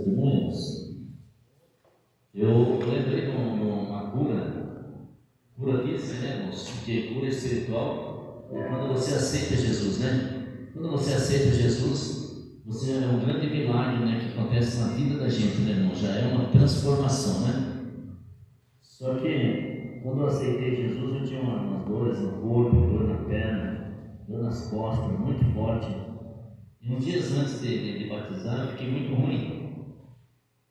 testemunhos, eu lembrei de uma cura física, né, irmãos? Porque cura espiritual é quando você aceita Jesus, né? Quando você aceita Jesus, você é um grande milagre, né, que acontece na vida da gente, né, irmão? Já é uma transformação, né? Só que quando eu aceitei Jesus, eu tinha umas dores no corpo, dor na perna, dor nas costas, muito forte. E uns dias antes de batizar, eu fiquei muito ruim.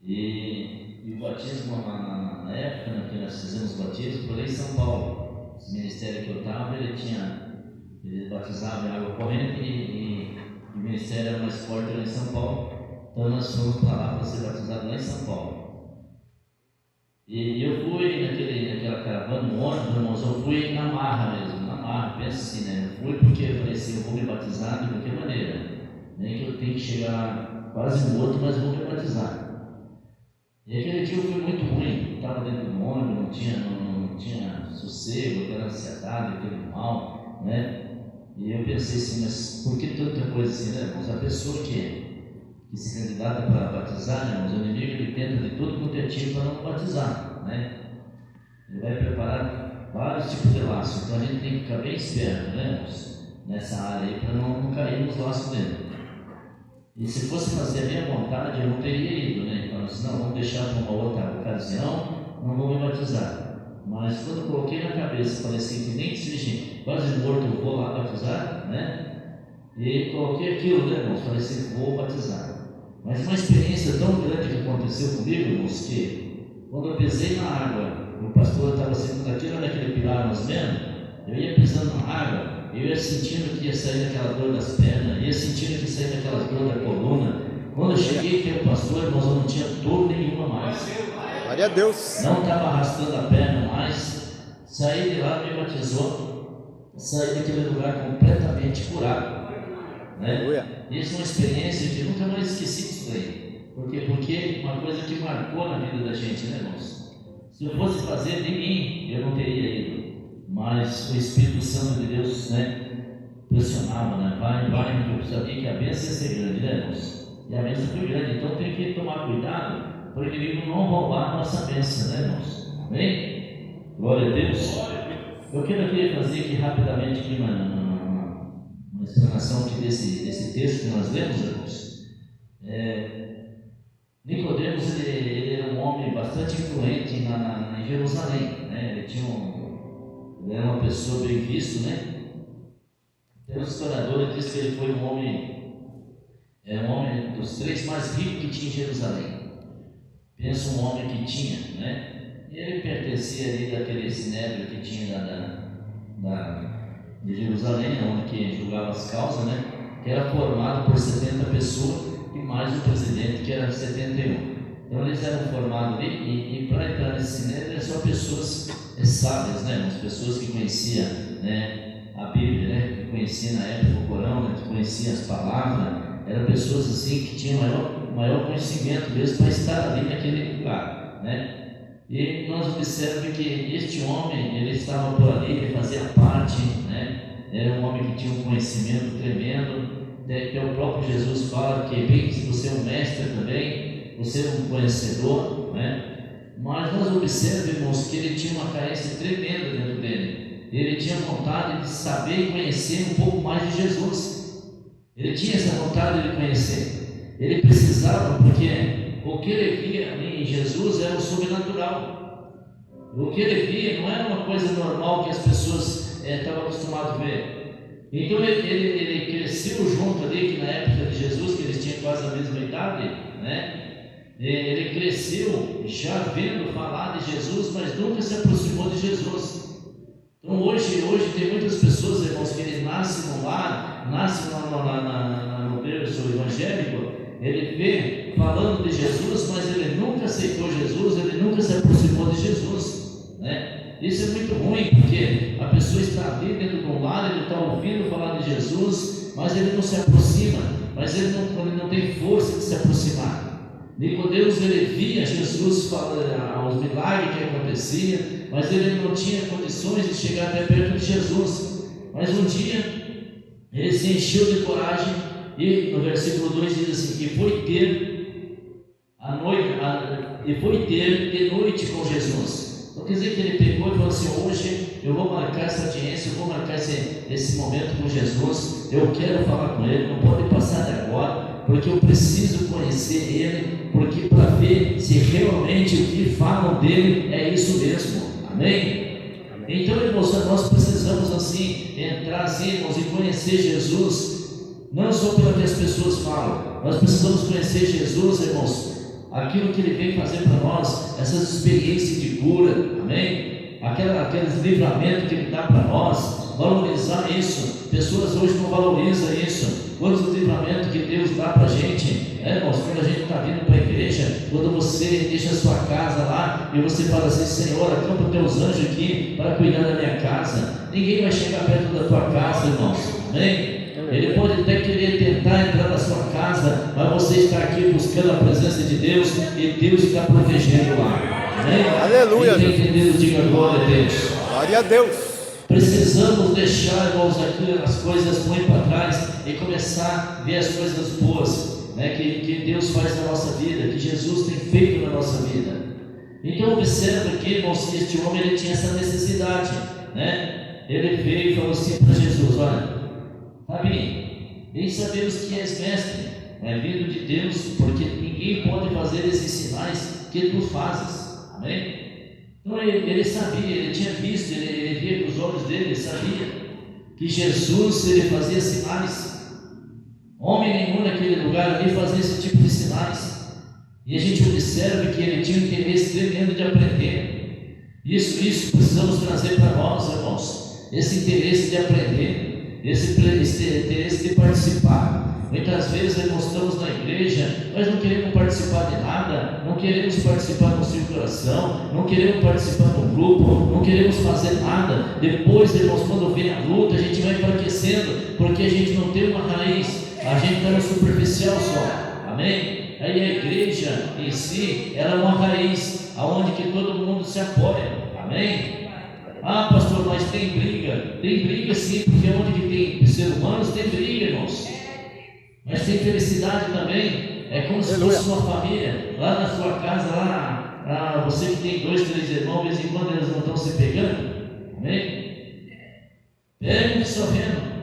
E o batismo, na época, né, que nós fizemos o batismo, foi lá em São Paulo. Esse ministério que eu estava, ele batizava em água corrente e o ministério era mais forte lá em São Paulo. Então nós fomos para lá para ser batizado lá em São Paulo. E eu fui naquela caravana, no ônibus, irmãos, eu fui na marra mesmo, na marra, pensa assim, né? Eu fui porque eu falei assim, eu vou me batizar de qualquer maneira, nem que eu tenho que chegar quase morto, mas vou me batizar. E aquele dia eu fui muito ruim, estava dentro do ônibus, não tinha sossego, aquela ansiedade, aquele mal, né? E eu pensei assim, mas por que tanta coisa assim, né, irmãos? A pessoa que se candidata para batizar, né, irmãos, o inimigo ele tenta de tudo quanto é tipo para não batizar, né? Ele vai preparar vários tipos de laços, então a gente tem que ficar bem esperto, né, irmãos, nessa área aí, para não cair nos laços dele. E se fosse fazer a minha vontade, eu não teria ido, né? Então, assim, não, vamos deixar para uma outra ocasião, não vou me batizar. Mas quando eu coloquei na cabeça, falei assim, que nem que seja quase morto, eu vou lá batizar, né? E coloquei aquilo, né, irmãos? Falei assim, vou batizar. Mas uma experiência tão grande que aconteceu comigo, irmãos, que quando eu pisei na água, o pastor estava sentado aqui, naquele pilar mais menos, eu ia pisando na água, eu ia sentindo que ia sair daquela dor das pernas, ia sentindo que ia sair daquela dor da coluna. Quando eu cheguei aqui ao pastor, irmãos, eu não tinha dor nenhuma mais. Glória a Deus. Não estava arrastando a perna mais, saí de lá, me batizou, saí daquele lugar completamente curado. Né? Isso é uma experiência que eu nunca mais esqueci disso daí. Porque uma coisa que marcou na vida da gente, né, irmãos? Se eu fosse fazer de mim, eu não teria ido. Mas o Espírito Santo de Deus, né, pressionava, né? Vai, porque eu sabia que a bênção ia ser grande, né, irmãos? E a bênção foi grande, então tem que tomar cuidado para o inimigo não roubar a nossa bênção, né, irmãos? Amém? Glória a Deus. Eu queria fazer aqui rapidamente aqui uma explanação aqui desse texto que nós lemos, irmãos. Nicodemos, ele era um homem bastante influente em Jerusalém, né? Ele era uma pessoa bem vista, né? Tem um historiador que diz que ele foi um homem dos 3 mais ricos que tinha em Jerusalém. Pensa um homem que tinha, né? E ele pertencia ali daquele sinédrio que tinha de Jerusalém, onde que julgava as causas, né? Que era formado por 70 pessoas e mais o presidente, que era 71. Então eles eram formados ali, e para entrar nesse sinédrio eram só pessoas sábias, né? As pessoas que conheciam, né, a Bíblia, né? Que conheciam na época o Corão, né? Que conheciam as palavras. Eram pessoas assim que tinham maior conhecimento mesmo para estar ali naquele lugar, né? E nós observamos que este homem, ele estava por ali, ele fazia parte, né? Era um homem que tinha um conhecimento tremendo, que o próprio Jesus fala que bem que você é um mestre também, você é um conhecedor, né? Mas nós observamos, irmãos, que ele tinha uma carência tremenda dentro dele. Ele tinha vontade de saber e conhecer um pouco mais de Jesus. Ele tinha essa vontade de conhecer. Ele precisava, porque o que ele via ali em Jesus era o sobrenatural. O que ele via não era uma coisa normal que as pessoas estavam acostumadas a ver. Então ele cresceu junto ali, que na época de Jesus, que eles tinham quase a mesma idade, né? Ele cresceu já vendo falar de Jesus, mas nunca se aproximou de Jesus. Então hoje tem muitas pessoas, irmãos, que ele nasce no lar, nasce no berço evangélico, ele vê falando de Jesus, mas ele nunca aceitou Jesus, ele nunca se aproximou de Jesus, né? Isso é muito ruim, porque a pessoa está ali dentro de um lar, ele está ouvindo falar de Jesus, mas ele não se aproxima, mas ele não tem força de se aproximar. Nicodemos, ele via Jesus falando os milagres que aconteciam, mas ele não tinha condições de chegar até perto de Jesus. Mas um dia ele se encheu de coragem e no versículo 2 diz assim, que foi ter e foi ter de noite com Jesus. Não quer dizer que ele pegou e falou assim: hoje eu vou marcar essa audiência, eu vou marcar esse momento com Jesus, eu quero falar com ele, não pode passar de agora, porque eu preciso conhecer ele, porque para ver se realmente o que falam dele é isso mesmo. Amém? Então, irmãos, nós precisamos assim entrar assim, irmãos, e conhecer Jesus, não só pelo que as pessoas falam. Nós precisamos conhecer Jesus, irmãos, aquilo que ele vem fazer para nós, essas experiências de cura, amém? Aqueles livramentos que ele dá para nós, valorizar isso. Pessoas hoje não valorizam isso. Quantos livramentos que Deus dá para a gente, irmãos, quando a gente está vindo para a igreja, quando você deixa a sua casa lá e você fala assim: Senhor, acampa os teus anjos aqui para cuidar da minha casa. Ninguém vai chegar perto da tua casa, irmãos, amém? Ele pode até querer tentar entrar na sua casa, mas você está aqui buscando a presença de Deus e Deus está protegendo lá, amém? Aleluia. Quem está entendendo, diga glória a Deus. Glória a Deus. Precisamos deixar, irmãos, as coisas ruins para trás e começar a ver as coisas boas, né, que Deus faz na nossa vida, que Jesus tem feito na nossa vida. Então observa aqui, irmãos, que este homem ele tinha essa necessidade, né? Ele veio e falou assim para Jesus: olha, Rabi, bem sabemos que és mestre, é vindo de Deus, porque ninguém pode fazer esses sinais que tu fazes, amém? Então ele sabia, ele tinha visto, ele via com os olhos dele, ele sabia que Jesus ele fazia sinais. Homem nenhum naquele lugar ali fazia esse tipo de sinais. E a gente observa que ele tinha um interesse tremendo de aprender. Isso precisamos trazer para nós, irmãos. Esse interesse de aprender, esse interesse de participar. Muitas vezes nós estamos na igreja, mas não queremos participar de nada, não queremos participar do circulação, não queremos participar do grupo, não queremos fazer nada. Depois, irmãos, quando vem a luta, a gente vai enfraquecendo, porque a gente não tem uma raiz, a gente está no superficial só, amém? Aí a igreja em si, ela é uma raiz, aonde que todo mundo se apoia, amém? Ah, pastor, mas tem briga sim, porque onde que tem seres humanos tem briga, irmãos. Mas tem felicidade também, é como se fosse uma família, lá na sua casa, lá, você que tem 2, 3 irmãos, de vez em quando eles não estão se pegando, amém? Pegam e só vendo.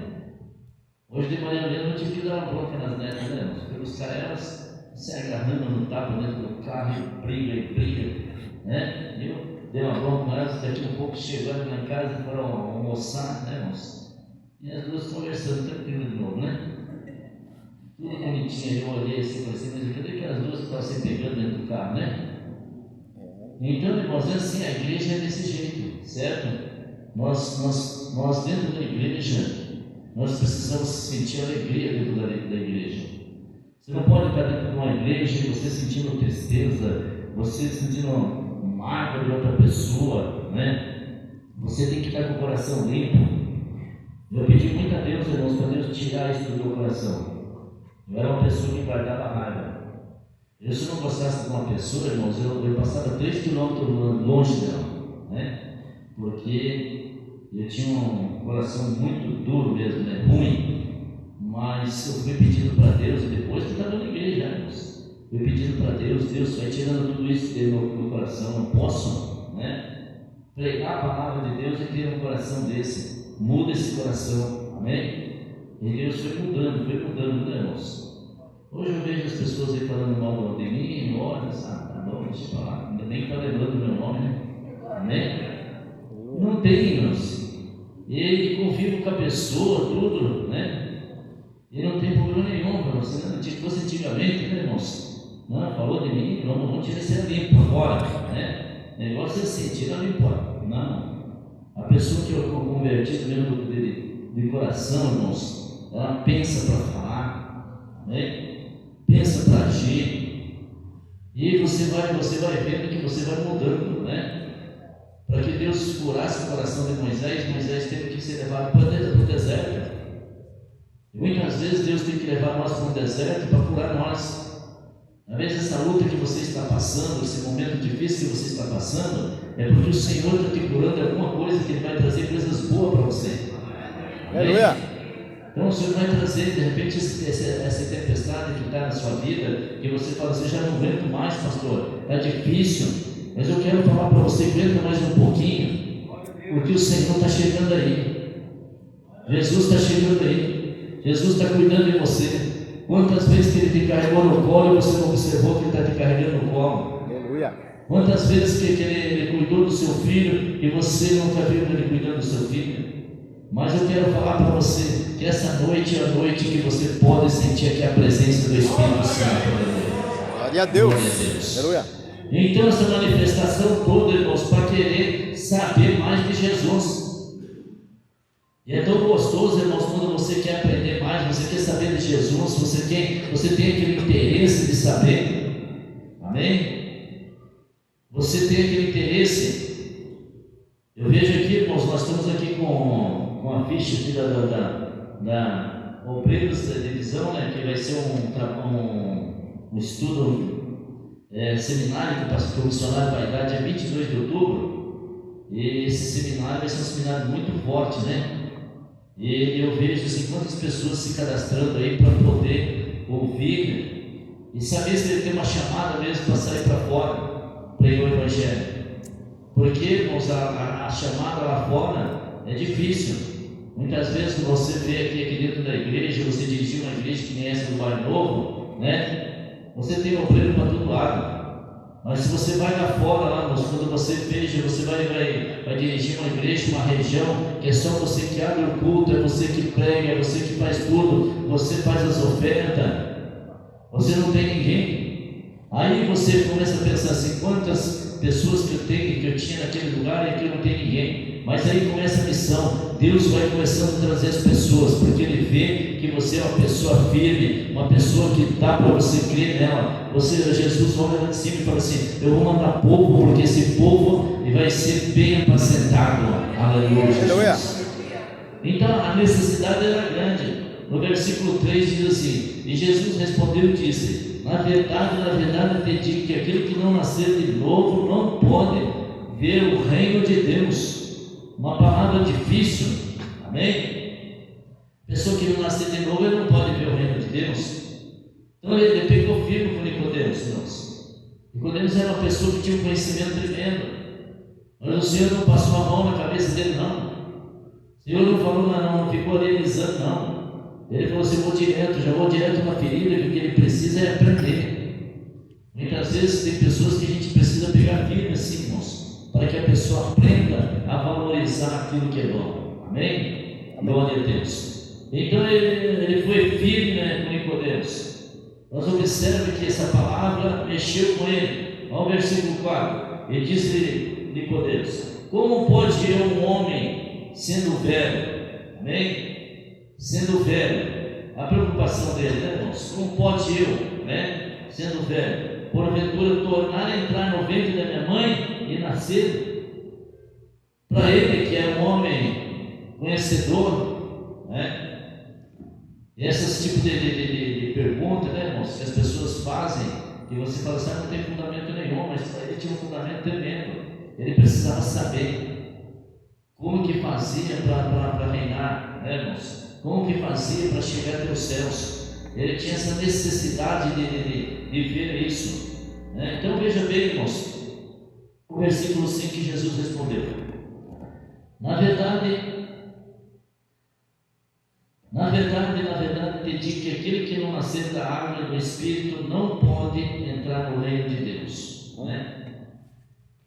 Hoje de manhã mesmo eu tive que dar uma bronca nas netas, né? Porque os caras elas se agarrando no tapa dentro do carro e briga, né? Eu dei uma bronca com elas, daqui um pouco chegaram lá em casa e foram almoçar, né, irmãos? E as duas conversando tranquilo de novo, né? Tudo bonitinho, eu olhei assim e falei assim: mas cadê aquelas duas que estavam se pegando dentro do carro, né? Então, irmãos, é assim, a igreja é desse jeito, certo? Nós dentro da igreja, nós precisamos sentir alegria dentro da igreja. Você não pode estar dentro de uma igreja e você sentindo tristeza, você sentindo mágoa de outra pessoa, né? Você tem que estar com o coração limpo. Eu pedi muito a Deus, irmãos, para Deus tirar isso do meu coração. Eu era uma pessoa que guardava raiva. Eu, se não gostasse de uma pessoa, irmãos, eu passava 3 quilômetros longe dela, né? Porque eu tinha um coração muito duro mesmo, né? Ruim. Mas eu fui pedindo para Deus, e depois que estava na igreja, irmãos, fui pedindo para Deus: Deus, vai tirando tudo isso do meu coração. Não posso, né? Pregar a palavra de Deus e ter um coração desse. Muda esse coração, amém? E Deus foi mudando, né, irmãos? Hoje eu vejo as pessoas aí falando mal de mim, olha, tá bom, deixa eu falar, ainda nem está lembrando do meu nome, né? Amém? Não tem, irmãos. Ele convive com a pessoa, tudo, né? E não tem problema nenhum, irmãos. Se fosse antigamente, né, irmãos? Não, falou de mim, vamos tirar esse limpo agora, né? O negócio é assim, tira limpo. Não. A pessoa que eu converti mesmo de coração, irmãos, ela pensa para falar, né? Pensa para agir, e você vai vendo que você vai mudando, né? Para que Deus curasse o coração de Moisés teve que ser levado para dentro do deserto. E muitas vezes Deus tem que levar nós para um deserto para curar nós. Às vezes essa luta que você está passando, esse momento difícil que você está passando, é porque o Senhor está te curando de alguma coisa, que Ele vai trazer coisas boas para você. Aleluia! Então o Senhor vai trazer, de repente, essa tempestade que está na sua vida, que você fala assim, já não aguento mais, pastor, está difícil, mas eu quero falar para você, aguenta mais um pouquinho, porque o Senhor está chegando aí, Jesus está chegando aí, Jesus está cuidando de você. Quantas vezes que Ele te carregou no colo e você não observou que Ele está te carregando no colo? Aleluia. Quantas vezes que ele cuidou do seu filho e você nunca viu Ele cuidando do seu filho? Mas eu quero falar para você que essa noite é a noite que você pode sentir aqui a presença do Espírito Santo. Glória a Deus. Aleluia. Então essa manifestação toda, irmãos, para querer saber mais de Jesus. E é tão gostoso, irmãos, quando você quer aprender mais, você quer saber de Jesus, você tem aquele interesse de saber. Amém? Você tem aquele interesse. Eu vejo aqui, irmãos, nós estamos aqui com a ficha aqui da Obreiros da Divisão, né, que vai ser um estudo seminário que o missionário vai dar dia 22 de outubro. E esse seminário vai ser um seminário muito forte, né? E eu vejo assim, quantas pessoas se cadastrando aí para poder ouvir e saber se ele tem uma chamada mesmo para sair para fora, pregar o Evangelho. Porque, irmãos, a chamada lá fora é difícil. Muitas vezes quando você vê aqui dentro da igreja, você dirigir uma igreja que nem essa do Bairro Novo, né? Você tem obreiro para todo lado. Mas se você vai lá fora, lá, quando você veja, você vai dirigir uma igreja, uma região, que é só você que abre o culto, é você que prega, é você que faz tudo, você faz as ofertas, você não tem ninguém. Aí você começa a pensar assim, quantas pessoas que eu tinha naquele lugar e que eu não tenho ninguém. Mas aí começa a missão, Deus vai começando a trazer as pessoas, porque Ele vê que você é uma pessoa firme, uma pessoa que dá para você crer nela. Jesus olha lá de cima e fala assim, eu vou mandar povo, porque esse povo vai ser bem apacentado. Aleluia, Jesus. Então a necessidade era grande. No versículo 3 diz assim, e Jesus respondeu e disse, na verdade, eu te digo que aquele que não nascer de novo não pode ver o reino de Deus. Uma palavra difícil, amém? Pessoa que não nascer de novo, ele não pode ver o reino de Deus. Então ele pegou firme com Nicodemos, irmãos. Nicodemos era uma pessoa que tinha um conhecimento tremendo, mas o Senhor não passou a mão na cabeça dele, não. O Senhor não falou, não ficou analisando, não. Ele falou assim, já vou direto na ferida, que o que ele precisa é aprender. Muitas vezes tem pessoas que a gente precisa pegar firme assim, irmãos, para que a pessoa aprenda a valorizar aquilo que é bom. Amém? Glória a Deus. Então ele foi firme, né, com Nicodemos. Nós observamos que essa palavra mexeu com ele. Olha o versículo 4. Ele disse Nicodemos, como pode um homem sendo velho, amém? Sendo velho, a preocupação dele, né, irmãos? Como pode eu, né, sendo velho, porventura tornar a entrar no ventre da minha mãe e nascer? Para ele, que é um homem conhecedor, né? E esses tipos de pergunta, né, irmãos, que as pessoas fazem, e você fala assim, não tem fundamento nenhum, mas para ele tinha um fundamento tremendo. Ele precisava saber como que fazia para reinar, né, irmãos? Como que fazia para chegar até os céus? Ele tinha essa necessidade de ver isso, né? Então veja bem, irmãos, o versículo 5 que Jesus respondeu. Na verdade, te digo que aquele que não nascer da água e do Espírito não pode entrar no reino de Deus, né?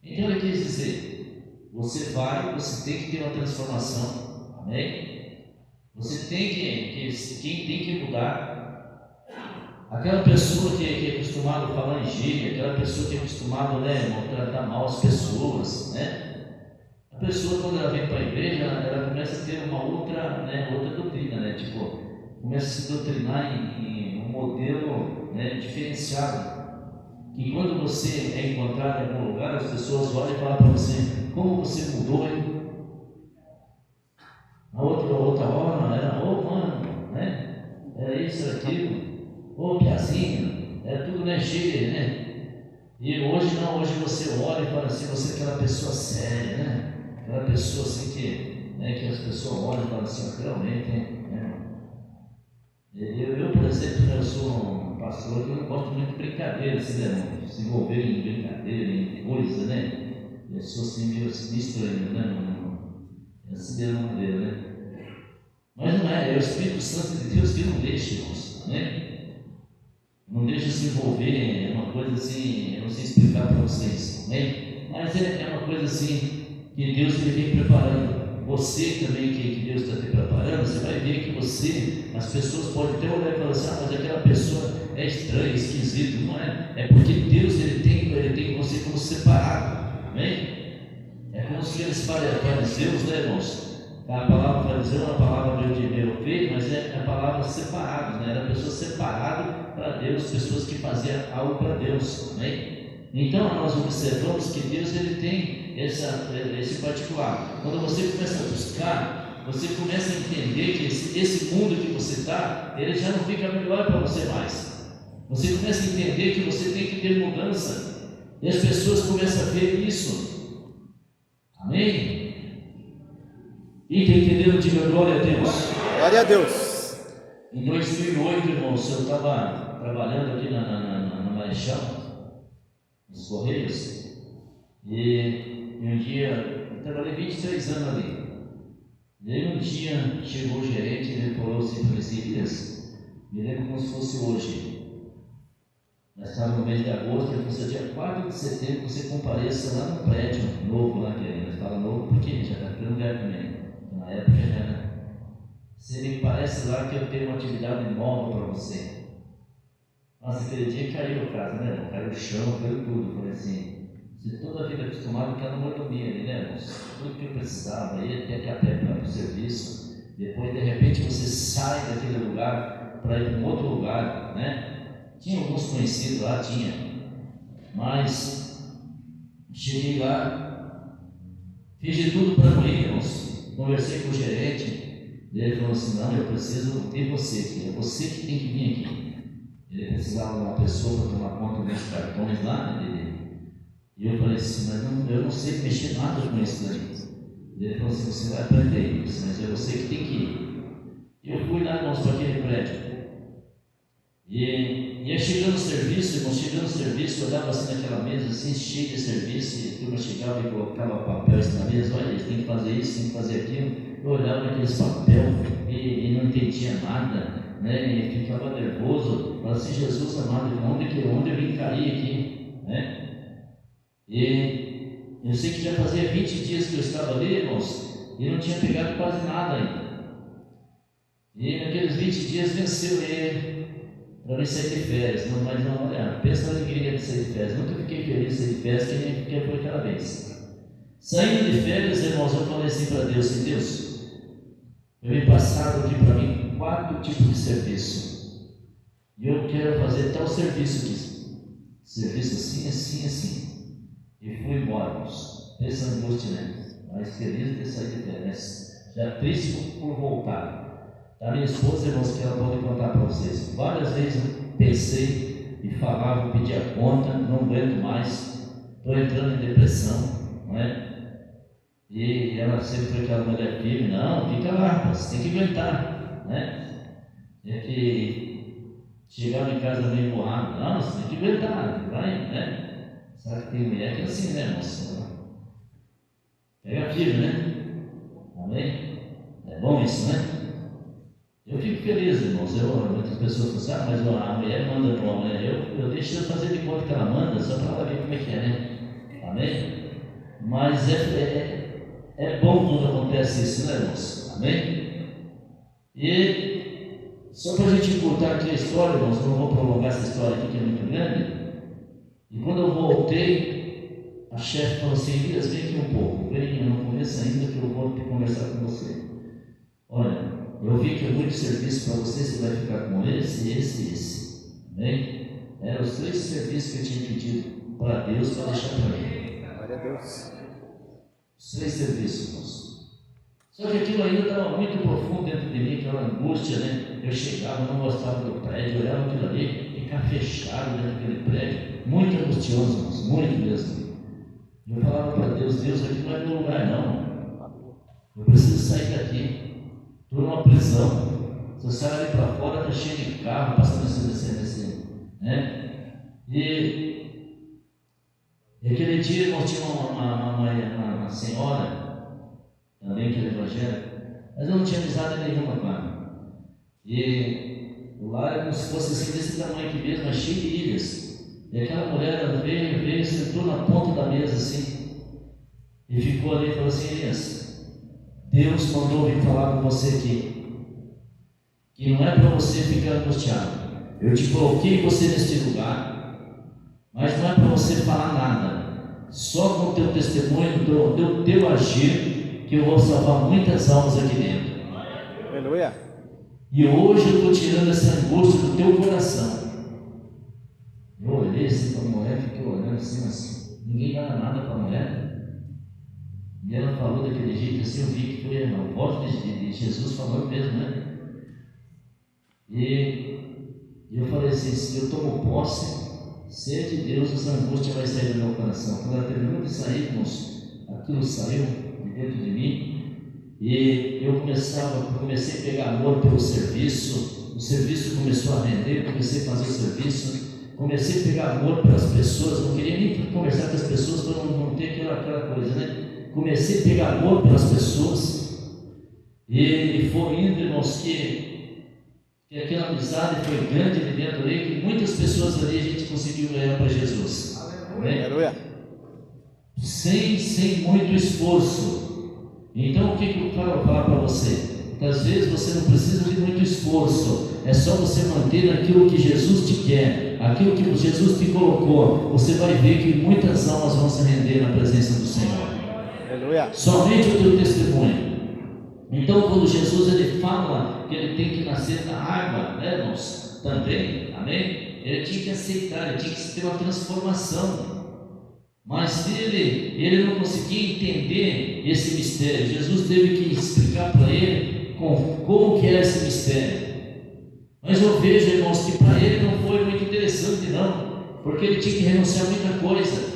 Então ele quis dizer, você tem que ter uma transformação, amém? Você tem quem tem que mudar. Aquela pessoa que é acostumada a falar em gíria, aquela pessoa que é acostumada, né, a tratar mal as pessoas, né? A pessoa, quando ela vem para a igreja, ela começa a ter uma outra doutrina, né? Tipo, começa a se doutrinar em um modelo, né, diferenciado. E quando você é encontrado em algum lugar, as pessoas olham e falam para você, como você mudou, hein? Na outra hora, era, mano, né? Era isso, era aquilo, piazinho, era tudo, né, cheio, né? E hoje não, hoje você olha e fala assim, você é aquela pessoa séria, né? Aquela pessoa assim que as pessoas olham e falam assim, realmente, né? Eu, por exemplo, eu sou um pastor que eu não gosto muito de brincadeira, assim, né? Se envolver em brincadeira, em coisa, né? Eu sou assim meio estranho, né? É assim mesmo maneira, né? Mas não é o Espírito Santo de Deus que não deixa, irmãos, né? Não deixa se envolver, é uma coisa assim, eu não sei explicar para vocês, né? Mas é uma coisa assim que Deus vem preparando. Você também, que Deus está te preparando, você vai ver que você, as pessoas podem até olhar e falar assim, mas aquela pessoa é estranha, esquisita, não é? É porque Deus ele tem você como separado, amém? É como se aqueles fariseus, né, irmãos? A palavra fariseu é uma palavra meio feia, mas é a palavra separados, né? Era pessoas separadas para Deus, pessoas que faziam algo para Deus, amém? Então nós observamos que Deus ele tem esse particular. Quando você começa a buscar, você começa a entender que esse mundo que você está, ele já não fica melhor para você mais. Você começa a entender que você tem que ter mudança. E as pessoas começam a ver isso. Amém? E quem entendeu, diga glória a Deus. Glória a Deus. Em 2008, irmãos, eu estava trabalhando aqui na Marechal, nos Correios, e um dia, eu trabalhei 23 anos ali. E aí um dia chegou o gerente e ele falou assim para esse Elias, me lembro como se fosse hoje. Nós estávamos no mês de agosto, ele falou assim, dia 4 de setembro você compareça lá no prédio novo, lá que nós falamos novo porque já está ficando velho também. Na época já era. Se me parece lá que eu tenho uma atividade nova para você. Nossa, aquele dia caiu a casa, né? Caiu o chão, caiu tudo. Eu falei assim, se toda a vida acostumado com a mordomia ali, né, irmãos? Tudo que eu precisava, ia até a pé para o serviço. Depois, de repente, você sai daquele lugar para ir para um outro lugar, né? Tinha alguns conhecidos lá, tinha. Mas cheguei lá, fiz de tudo para não ir, irmãos. Conversei com o gerente, e ele falou assim, não, eu preciso de você aqui, é você que tem que vir aqui. Ele precisava de uma pessoa para tomar conta dos cartões lá, né, e eu falei assim, mas eu não sei mexer nada com isso daí. Ele falou assim, você vai aprender isso, mas é você que tem que ir. E eu fui lá, irmãos, para aquele prédio. E ia chegando no serviço, irmãos, eu olhava assim naquela mesa, assim, cheia de serviço, e a turma chegava e colocava papéis na mesa, olha, eles têm que fazer isso, tem que fazer aquilo. Eu olhava naqueles papéis e não entendia nada, né, e ficava nervoso, falava assim, Jesus amado, onde eu vim cair aqui, né? E eu sei que já fazia 20 dias que eu estava ali, irmãos, e não tinha pegado quase nada ainda. E naqueles 20 dias venceu ele. Para mim sair de férias, mas não, olha, pensa na alegria de sair de férias. Nunca fiquei feliz de sair de férias, que foi aquela vez. Saindo de férias, irmãos, eu falei assim para Deus, assim, Deus, eu me passaram aqui para mim 4 tipos de serviço. E eu quero fazer tal serviço aqui. Serviço assim, assim, assim. E fui embora, irmãos. Pensa na angústia, né? Mas feliz de ter saído de férias. Já triste por voltar. A minha esposa, irmãos, que ela pode contar para vocês. Várias vezes eu pensei e falava, pedi a conta, não aguento mais, estou entrando em depressão, não é? E ela sempre foi aquela mulher firme, não, fica lá, você tem que aguentar, né? É que chegava em casa meio borrado, não, você tem que aguentar, vai, né? Sabe que tem mulher que é assim, né, irmãos? Pega firme, né? Amém? É bom isso, né? Eu fico feliz, irmãos. Muitas pessoas falam assim, mas a mulher manda para uma mulher. Eu deixo ela fazer de conta que ela manda, só para ela ver como é que é, né? Amém? Mas é bom quando acontece isso, né, irmãos? Amém? E só para a gente contar aqui a história, irmãos, eu não vou prolongar essa história aqui que é muito grande. E quando eu voltei, a chefe falou assim, Elias, vem aqui um pouco. Vem, eu não conheço ainda que eu vou conversar com você. Olha, eu vi que é muito serviço para você vai ficar com esse, esse e esse. Amém? Eram os 3 serviços que eu tinha pedido para Deus para deixar para mim. Glória a Deus. Os 3 serviços, irmãos. Só que aquilo ainda estava muito profundo dentro de mim, aquela angústia, né? Eu chegava, não gostava do prédio, olhava aquilo ali, ficar fechado dentro daquele prédio, muito angustioso, irmãos, muito mesmo. Eu falava para Deus, Deus, aqui não é meu lugar, não. Eu preciso sair daqui. Estou numa prisão. Você sai ali para fora, está cheio de carro, passando esse, né? E aquele dia, irmão, tinha uma senhora, também que era evangélica, mas eu não tinha amizade nenhuma com ela. E o lar era como se fosse assim, desse tamanho aqui mesmo, mas cheio de ilhas. E aquela mulher, ela veio, sentou na ponta da mesa assim, e ficou ali e falou assim: Elias, Deus mandou vir falar com você aqui, que não é para você ficar angustiado. Eu te coloquei você neste lugar, mas não é para você falar nada, só com o teu testemunho, do teu agir, que eu vou salvar muitas almas aqui dentro. Aleluia. E hoje eu estou tirando essa angústia do teu coração. Eu olhei assim para a mulher, fiquei olhando assim, mas ninguém dá nada para a mulher. E ela falou daquele jeito assim, eu vi que foi a voz de Jesus falando mesmo, né? E eu falei assim: se eu tomo posse, se é de Deus, essa angústia vai sair do meu coração. Quando ela terminou de sair, irmãos, aquilo saiu de dentro de mim. E eu comecei a pegar amor pelo serviço. O serviço começou a render, comecei a fazer o serviço, comecei a pegar amor pelas pessoas. Não queria nem conversar com as pessoas para não ter aquela coisa, né? Comecei a pegar amor pelas pessoas, e foi indo, irmãos, que aquela amizade foi grande ali dentro ali, que muitas pessoas ali a gente conseguiu ganhar para Jesus. Aleluia. Sem muito esforço. Então o que eu quero falar para você? Muitas vezes você não precisa de muito esforço, é só você manter aquilo que Jesus te quer, aquilo que Jesus te colocou. Você vai ver que muitas almas vão se render na presença do Senhor. Aleluia. Somente o teu testemunho. Então, quando Jesus ele fala que ele tem que nascer da água, né, irmãos? Também, amém? Ele tinha que aceitar, ele tinha que ter uma transformação. Mas ele não conseguia entender esse mistério. Jesus teve que explicar para ele como que era esse mistério. Mas eu vejo, irmãos, que para ele não foi muito interessante, não, porque ele tinha que renunciar a muita coisa.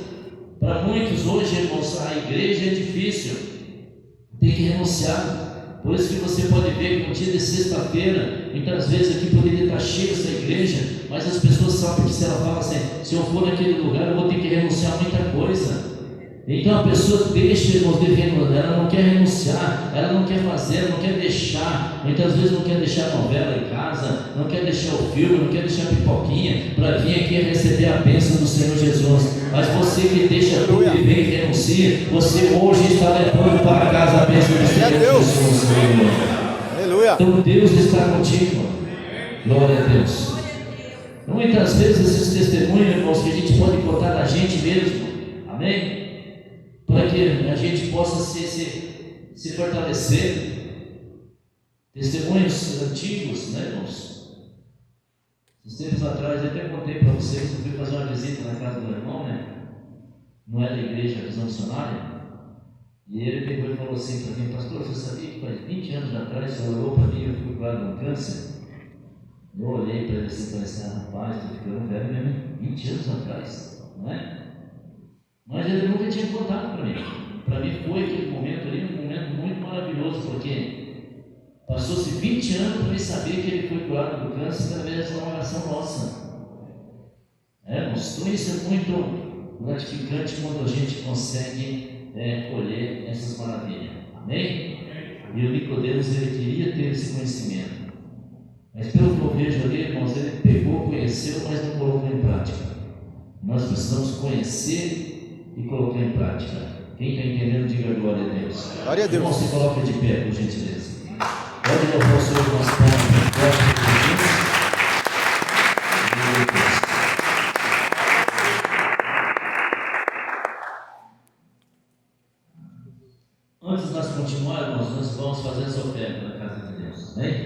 Para muitos hoje, irmãos, a igreja é difícil, tem que renunciar. Por isso que você pode ver que no dia de sexta-feira, muitas vezes aqui poderia estar cheia essa igreja, mas as pessoas sabem que se ela fala assim: se eu for naquele lugar eu vou ter que renunciar a muita coisa. Então a pessoa deixa, irmãos, de renunciar, ela não quer renunciar, ela não quer fazer, ela não quer deixar. Muitas vezes não quer deixar a novela em casa, não quer deixar o filme, não quer deixar a pipoquinha para vir aqui receber a bênção do Senhor Jesus. Mas você que deixa tudo e vem e renuncia, você hoje está levando para casa a bênção do Senhor Jesus. Aleluia. Então Deus está contigo. Glória a Deus. Muitas vezes esses testemunhos, irmãos, que a gente pode contar da gente mesmo, amém? Para que a gente possa se fortalecer. Testemunhos antigos, né, irmãos? Esses tempos atrás eu até contei para vocês, eu fui fazer uma visita na casa do irmão, né? Não é da igreja, visão missionária. E ele pegou e falou assim para mim: pastor, você sabia que faz 20 anos atrás você orou para mim e eu fui curado de um câncer? Eu olhei para ele assim e falei assim: rapaz, estou ficando velho mesmo, 20 anos atrás, não é? Mas ele nunca tinha contado para mim. Para mim foi aquele momento ali, um momento muito maravilhoso, porque passou-se 20 anos para mim saber que ele foi curado do câncer através de uma oração nossa. Então isso é muito gratificante quando a gente consegue colher essas maravilhas. Amém? E o Nicodemos, ele queria ter esse conhecimento. Mas pelo que eu vejo ali, irmãos, ele pegou, conheceu, mas não colocou em prática. Nós precisamos conhecer e colocar em prática. Quem está entendendo, diga glória a Deus. Glória a Deus. Irmão, se coloca de pé, por gentileza. Pode louvar o Senhor com as palmas. Antes de nós continuarmos, nós vamos fazer essa oferta na casa de Deus. Amém?